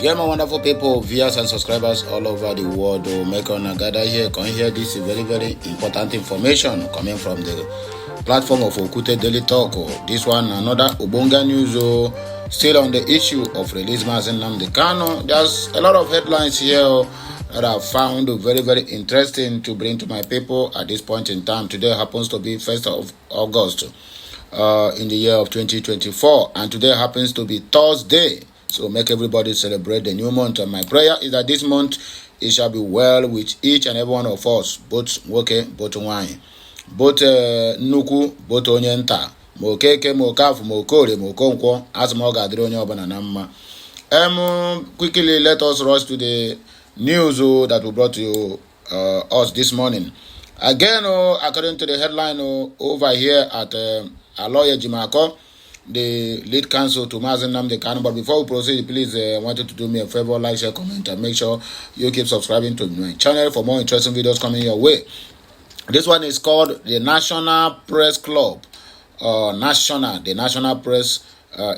Yeah, my wonderful people, viewers and subscribers all over the world who make on a gather here. Come hear this very, very important information coming from the platform of Okute Daily Talk. This one, another Ubonga news, still on the issue of release Nnamdi Kanu. There's a lot of headlines here that I found very, very interesting to bring to my people at this point in time. Today happens to be 1st of August in the year of 2024, and today happens to be Thursday. So make everybody celebrate the new month. And my prayer is that this month it shall be well with each and every one of us, both Woke, both Wine, both Nuku, both Onyenta, Mokeke, Mokafu, Mokore, Mokonkwo, as Mogadronyo Bananama. Quickly let us rush to the news that we brought to us this morning. Again, according to the headline over here at Aloye Jimako, the lead counsel to Nnamdi Kanu. But before we proceed, please I want you to do me a favor, like, share, comment, and make sure you keep subscribing to my channel for more interesting videos coming your way. This one is called the National Press Club, the National Press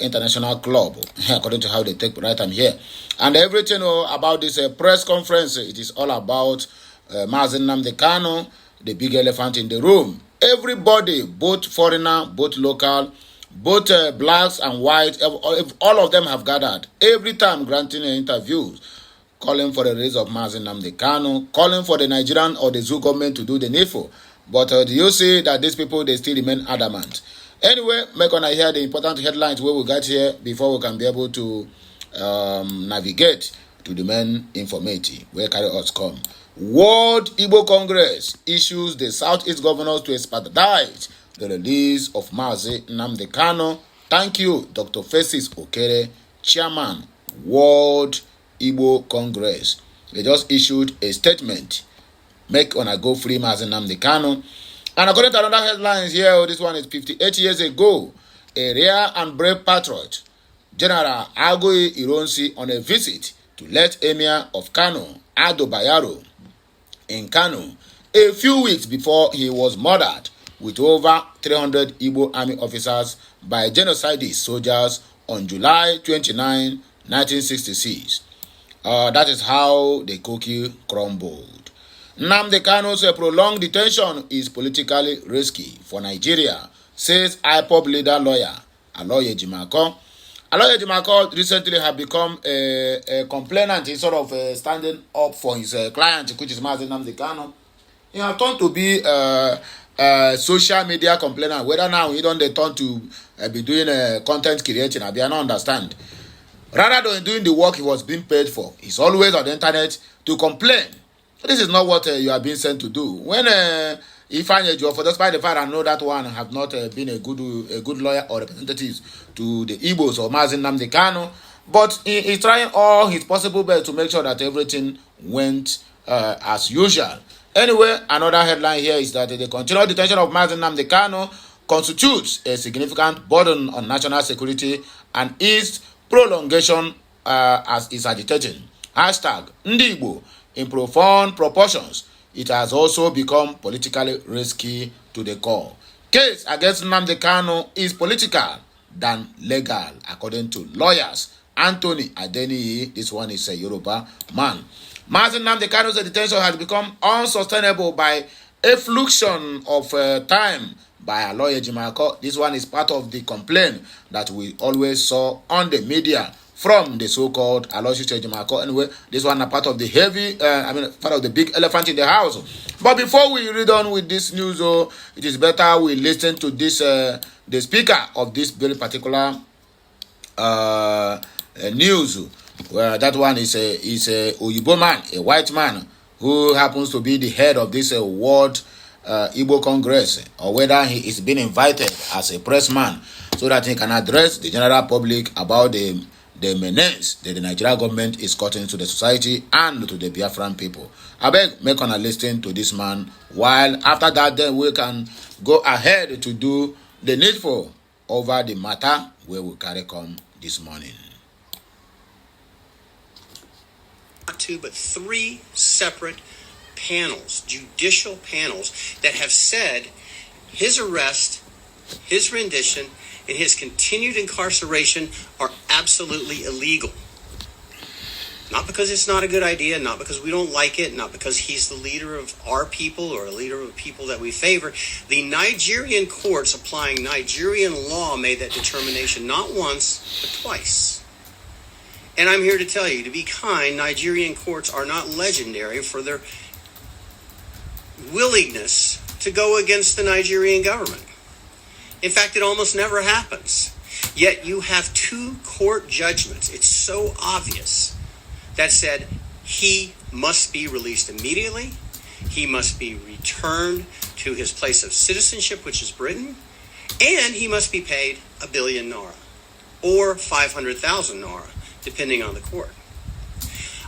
International Club, according to how they take right time here. And everything about this press conference, it is all about Nnamdi Kanu, the big elephant in the room. Everybody, both foreigner, both local, both blacks and whites, all of them have gathered every time granting interviews, calling for the release of Nnamdi Kanu, calling for the Nigerian or the Zoo government to do the needful. But do you see that these people, they still remain adamant? Anyway, make gonna hear the important headlines where we got here before we can be able to navigate to the main informative where carry us come. World Igbo Congress issues the Southeast governors to expedite the release of Nnamdi Kanu. Thank you, Dr. Festus Okere, Chairman, World Igbo Congress. They just issued a statement. Make on a go free Nnamdi Kanu. And according to another headlines here, this one is 58 years ago, a rare and brave patriot, General Agoy Ironsi, on a visit to late Emir of Kano, Ado Bayero, in Kano, a few weeks before he was murdered with over 300 Igbo army officers by genocidist soldiers on July 29, 1966. That is how the cookie crumbled. Nnamdi Kanu's prolonged detention is politically risky for Nigeria, says IPOB leader lawyer Aloye Jimako. Aloye Jimako recently have become a complainant. He's sort of standing up for his client, which is Nnamdi Kanu. He has turned to be social media complainant. Whether now he don't turn to be doing content creating, I don't understand. Rather than doing the work he was being paid for, he's always on the internet to complain. This is not what you are being sent to do. When he find a job, for despite the fact I know that one have not been a good lawyer or representative to the Igbos or Nnamdi Kanu, but he is trying all his possible best to make sure that everything went as usual. Anyway, another headline here is that the continued detention of Nnamdi Kanu constitutes a significant burden on national security and its prolongation as is agitating. Hashtag Ndigbo in profound proportions. It has also become politically risky to the core. Case against Nnamdi Kanu is political than legal, according to lawyers. Anthony Adeniyi, this one is a Yoruba man. Nnamdi Kanu's detention has become unsustainable by effluxion of time by Aloye Jimako. This one is part of the complaint that we always saw on the media from the so-called Aloye Jimako. Anyway, this one is part of the part of the big elephant in the house. But before we read on with this news, it is better we listen to this the speaker of this very particular news. Well, that one is a Oyibo man, a white man, who happens to be the head of this World Igbo Congress, or whether he is being invited as a pressman so that he can address the general public about the menace that the Nigerian government is causing to the society and to the Biafran people. I beg, make on a listen to this man, while after that then we can go ahead to do the needful over the matter where we carry come this morning. Not two, but three separate panels, judicial panels, that have said his arrest, his rendition, and his continued incarceration are absolutely illegal. Not because it's not a good idea, not because we don't like it, not because he's the leader of our people or a leader of people that we favor. The Nigerian courts applying Nigerian law made that determination not once, but twice. And I'm here to tell you, to be kind, Nigerian courts are not legendary for their willingness to go against the Nigerian government. In fact, it almost never happens. Yet you have two court judgments, it's so obvious, that said he must be released immediately, he must be returned to his place of citizenship, which is Britain, and he must be paid 1 billion naira, or 500,000 naira, depending on the court.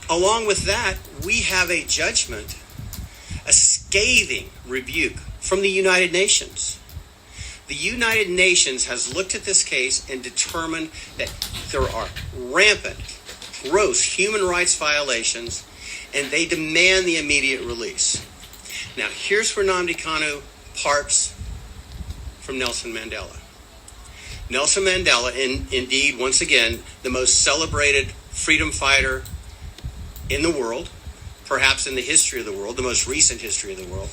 Along with that, we have a judgment, a scathing rebuke from the United Nations. The United Nations has looked at this case and determined that there are rampant, gross human rights violations, and they demand the immediate release. Now, here's where Nnamdi Kanu parts from Nelson Mandela. Nelson Mandela, indeed, once again, the most celebrated freedom fighter in the world, perhaps in the history of the world, the most recent history of the world,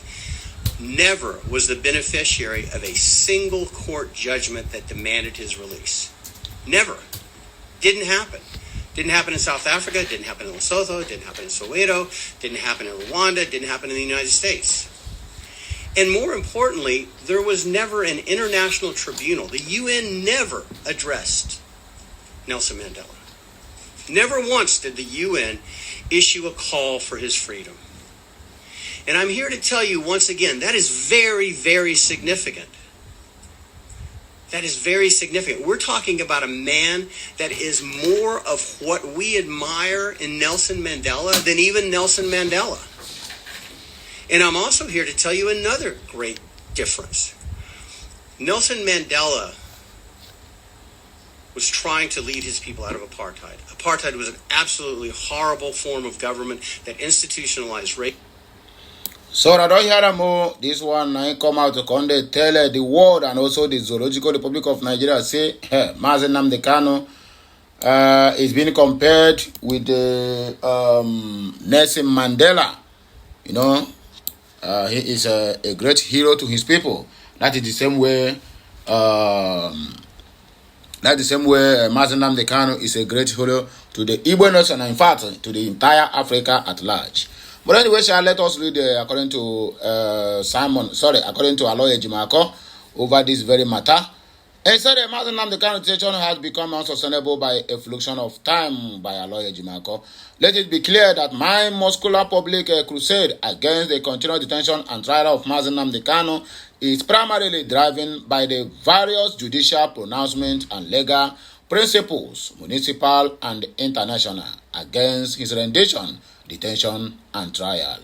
never was the beneficiary of a single court judgment that demanded his release. Never. Didn't happen. Didn't happen in South Africa, didn't happen in Lesotho, didn't happen in Soweto, didn't happen in Rwanda, didn't happen in the United States. And more importantly, there was never an international tribunal. The UN never addressed Nelson Mandela. Never once did the UN issue a call for his freedom. And I'm here to tell you once again, that is very, very significant. That is very significant. We're talking about a man that is more of what we admire in Nelson Mandela than even Nelson Mandela. And I'm also here to tell you another great difference. Nelson Mandela was trying to lead his people out of apartheid. Apartheid was an absolutely horrible form of government that institutionalized rape. So I don't hear them more. This one I come out to Conde tell the world and also the Zoological Republic of Nigeria say Mazen Nnamdi Kanu is being compared with Nelson Mandela. You know, he is a great hero to his people. That is the same way. Mazen Nnamdi Kanu is a great hero to the Igbo nation and in fact to the entire Africa at large. But anyway, let us read according to according to Aloye Jimako over this very matter. And said the Mazen Nnamdi Kanu detention has become unsustainable by a fluctuation of time by Aloye Jimako. Let it be clear that my muscular public crusade against the continued detention and trial of Mazen Nnamdi Kanu is primarily driven by the various judicial pronouncements and legal principles, municipal and international, against his rendition, detention, and trial.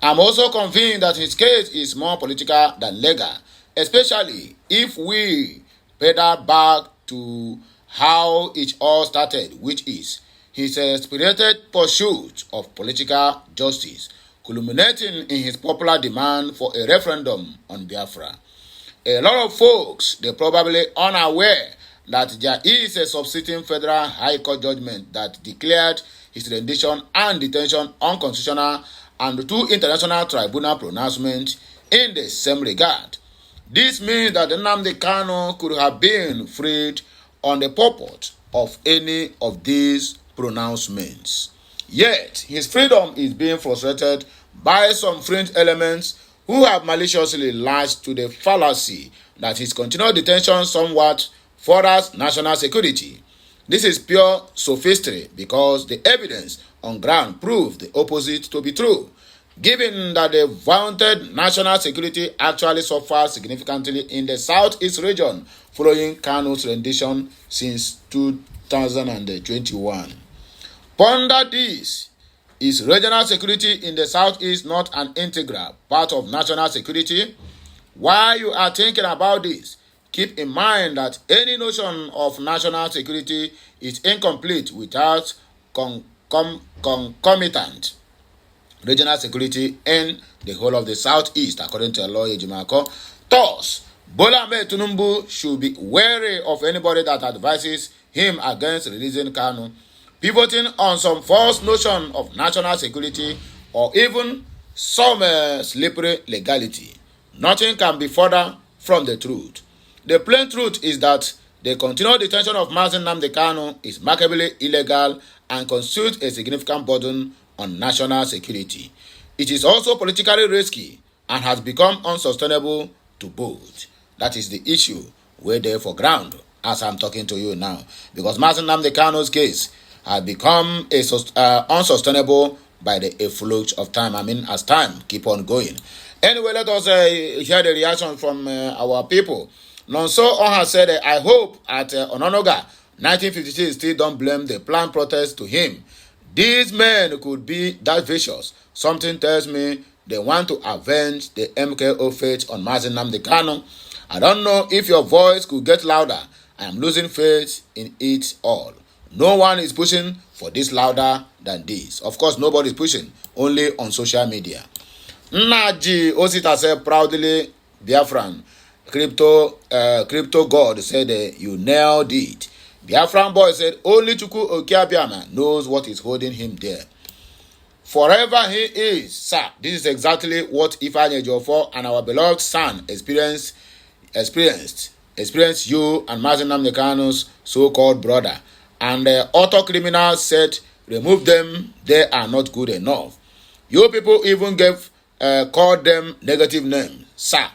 I'm also convinced that his case is more political than legal, especially if we pedal back to how it all started, which is his spirited pursuit of political justice, culminating in his popular demand for a referendum on Biafra. A lot of folks, they're probably unaware that there is a subsisting federal high court judgment that declared his rendition and detention unconstitutional and two international tribunal pronouncements in the same regard. This means that Nnamdi Kanu could have been freed on the purport of any of these pronouncements. Yet, his freedom is being frustrated by some fringe elements who have maliciously latched to the fallacy that his continued detention somewhat furthers national security. This is pure sophistry because the evidence on ground proves the opposite to be true, given that the vaunted national security actually suffers significantly in the southeast region following Kanu's rendition since 2021. Ponder this. Is regional security in the southeast not an integral part of national security? While you are thinking about this, keep in mind that any notion of national security is incomplete without concomitant regional security in the whole of the southeast, according to Aloye Jimako. Thus, Bola Ahmed Tinubu should be wary of anybody that advises him against releasing Kanu, pivoting on some false notion of national security or even some slippery legality. Nothing can be further from the truth. The plain truth is that the continued detention of Nnamdi Kanu is markedly illegal and constitutes a significant burden on national security. It is also politically risky and has become unsustainable to both. That is the issue we're there for ground as I'm talking to you now. Because Nnamdi Kanu's case has become unsustainable by the effluence of time. I mean, as time keep on going. Anyway, let us hear the reaction from our people. Nonso Oha said, I hope at Ononoga 1956 still don't blame the planned protest to him. These men could be that vicious. Something tells me they want to avenge the MKO fate on Nnamdi Kanu. I don't know if your voice could get louder. I am losing faith in it all. No one is pushing for this louder than this. Of course, nobody is pushing, only on social media. Nnamdi Osita said proudly, Biafran, crypto god said, you nailed it. Biafran boy said, only Chukwu Okiabiama knows what is holding him there. Forever he is, sir. This is exactly what Ifeanyi Ejiofor and our beloved son experienced you and Nnamdi Kanu's so-called brother. And the auto criminals said, remove them, they are not good enough. You people even called them negative names. Sir,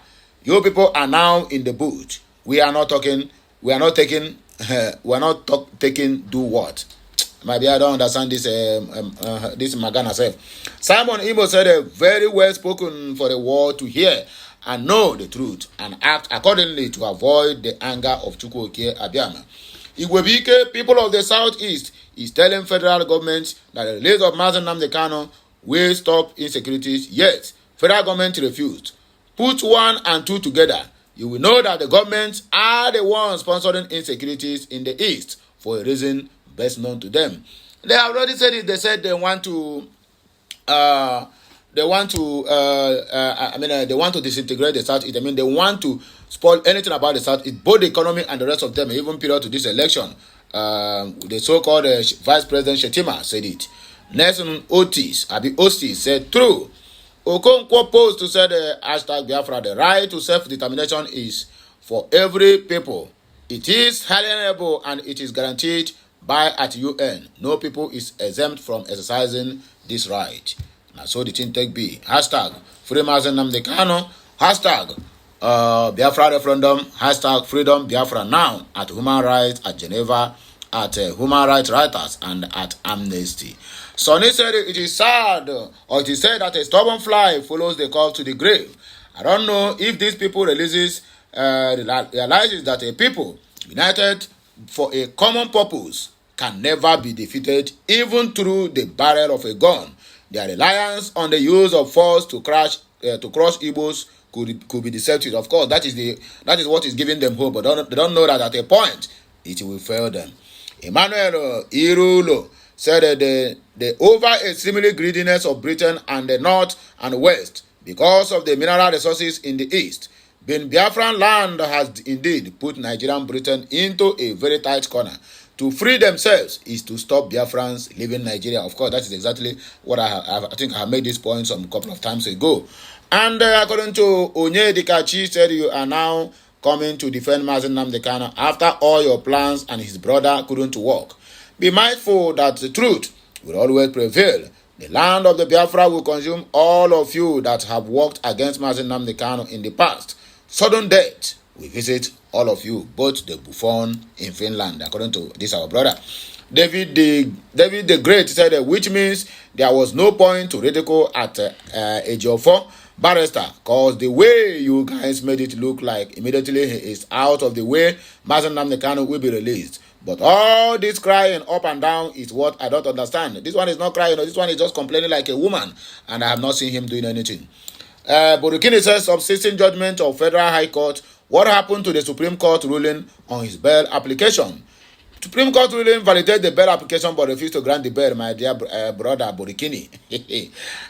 you people are now in the boot. We are not taking, do what? Maybe I don't understand this Magana self. Simon Imo said, very well spoken for the world to hear and know the truth and act accordingly to avoid the anger of Chukwu Okiabiama. Igwebike, people of the southeast, is telling federal government that the release of Nnamdi Kanu will stop insecurities, yet federal government refused. Put 1 and 2 together, you will know that the governments are the ones sponsoring insecurities in the east for a reason best known to them. They have already said it. They said they want to disintegrate the Southeast. I mean, they want to spoil anything about the Southeast, both the economy and the rest of them, even period to this election. The so-called Vice President Shetima said it. Nelson Otis said, true. Okonkwo posed to say the hashtag Biafra, the right to self-determination is for every people. It is alienable and it is guaranteed by at UN. No people is exempt from exercising this right. Now, so the thing take be. Hashtag Free Nnamdi Kanu. Hashtag Biafra referendum. Hashtag Freedom Biafra now at Human Rights at Geneva, at Human Rights Writers and at Amnesty. Sonny said it is sad, or it is said that a stubborn fly follows the call to the grave. I don't know if these people realizes that a people united for a common purpose can never be defeated, even through the barrel of a gun. Their reliance on the use of force to crush Igbos could be deceptive. Of course, that is what is giving them hope, but they don't know that at a point it will fail them. Emmanuel Irulo said that the over extremely greediness of Britain and the North and West because of the mineral resources in the East. Biafran land has indeed put Nigerian Britain into a very tight corner. To free themselves is to stop Biafrans leaving Nigeria. Of course, that is exactly what I think I have made this point some couple of times ago. And according to Onyedikachi said, you are now coming to defend Nnamdi Kanu after all your plans and his brother couldn't work. Be mindful that the truth will always prevail. The land of the Biafra will consume all of you that have worked against Nnamdi Kanu in the past. Sudden death will visit all of you, both the Buffon in Finland, according to this our brother. David the Great said, which means there was no point to ridicule at Ejiofor barrister, cause the way you guys made it look like immediately he is out of the way, Nnamdi Kanu will be released. But all this crying up and down is what I don't understand. This one is not crying, this one is just complaining like a woman, and I have not seen him doing anything. Burukini says, subsisting judgment of Federal High Court. What happened to the Supreme Court ruling on his bail application? Supreme Court ruling validated the bail application but refused to grant the bail, my dear brother Burukini.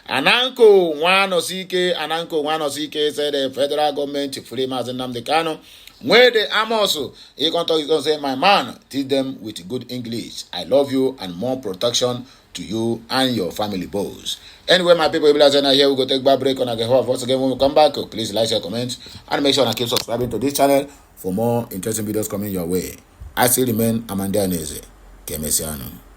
Ananko Wanosike said the federal government free Nnamdi Kanu When they am also, he can talk, he can say, my man, teach them with good English. I love you and more protection to you and your family both. Anyway, my people, here we go take a break on again. Once again, when we come back, please like, share, comment, and make sure to keep subscribing to this channel for more interesting videos coming your way. I still remain Amanda Aneze. Kemesiano.